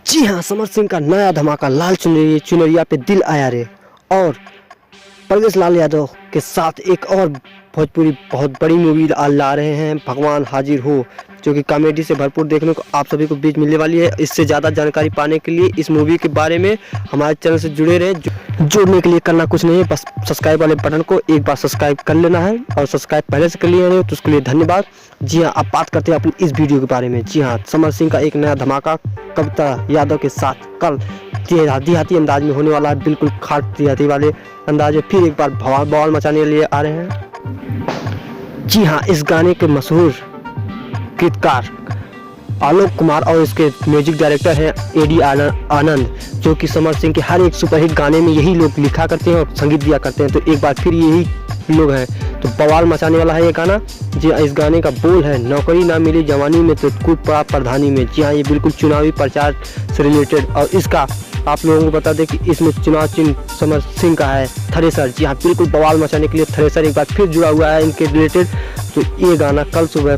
जी हाँ, समर सिंह का नया धमाका लाल चुनरिया पे दिल आया रे। और परवेश लाल यादव के साथ एक और भोजपुरी बहुत बड़ी मूवी ला रहे हैं, भगवान हाजिर हो, जो कि कॉमेडी से भरपूर देखने को आप सभी को बीच मिलने वाली है। इससे ज़्यादा जानकारी पाने के लिए इस मूवी के बारे में हमारे चैनल से जुड़े रहे। जुड़ने के लिए करना कुछ नहीं है, बस सब्सक्राइब वाले बटन को एक बार सब्सक्राइब कर लेना है, और सब्सक्राइब पहले से कर लिया है तो उसके लिए धन्यवाद। जी हाँ, अब बात करते हैं अपनी इस वीडियो के बारे में। जी हाँ, समर सिंह का एक नया धमाका कविता यादव के साथ कल देहाती अंदाज में होने वाला है। बिल्कुल खाट देहाती वाले अंदाज में फिर एक बार बवाल मचाने के लिए आ रहे हैं। जी हाँ, इस गाने के मशहूर गीतकार आलोक कुमार और इसके म्यूजिक डायरेक्टर हैं एडी आनंद, जो कि समर सिंह के हर एक सुपरहिट गाने में यही लोग लिखा करते हैं और संगीत दिया करते हैं। तो एक बार फिर यही लोग हैं, तो बवाल मचाने वाला है ये गाना। जी, इस गाने का बोल है, नौकरी ना मिली जवानी में तो कूद पड़ा प्रधानी में। जी हाँ, ये बिल्कुल चुनावी प्रचार से रिलेटेड, और इसका आप लोगों को बता दें कि इसमें चुनाव चिन्ह समर सिंह का है थ्रेसर। जी हाँ, बिल्कुल बवाल मचाने के लिए थ्रेसर एक बार फिर जुड़ा हुआ है इनके रिलेटेड। तो ये गाना कल सुबह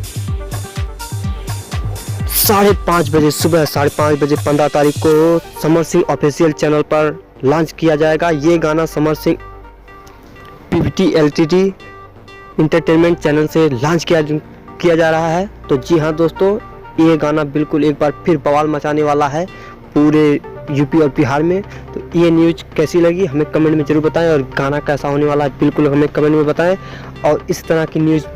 5:30 बजे, सुबह 5:30 बजे 15 तारीख को समर सिंह ऑफिशियल चैनल पर लॉन्च किया जाएगा। ये गाना Samar Singh Pvt LTT entertainment channel से लॉन्च किया जा रहा है। तो जी हाँ दोस्तों, ये गाना बिल्कुल एक बार फिर बवाल मचाने वाला है पूरे यूपी और बिहार में। तो ये न्यूज़ कैसी लगी हमें कमेंट में ज़रूर बताएं, और गाना कैसा होने वाला है बिल्कुल हमें कमेंट में बताएं। और इस तरह की न्यूज़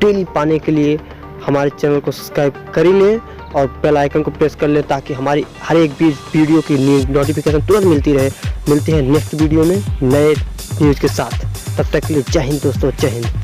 डेली पाने के लिए हमारे चैनल को सब्सक्राइब कर ही लें और बेल आइकन को प्रेस कर लें, ताकि हमारी हर एक भी वीडियो की न्यूज़ नोटिफिकेशन तुरंत मिलती रहे। मिलते हैं नेक्स्ट वीडियो में नए न्यूज़ के साथ। तब तक के लिए जय हिंद दोस्तों, जय हिंद।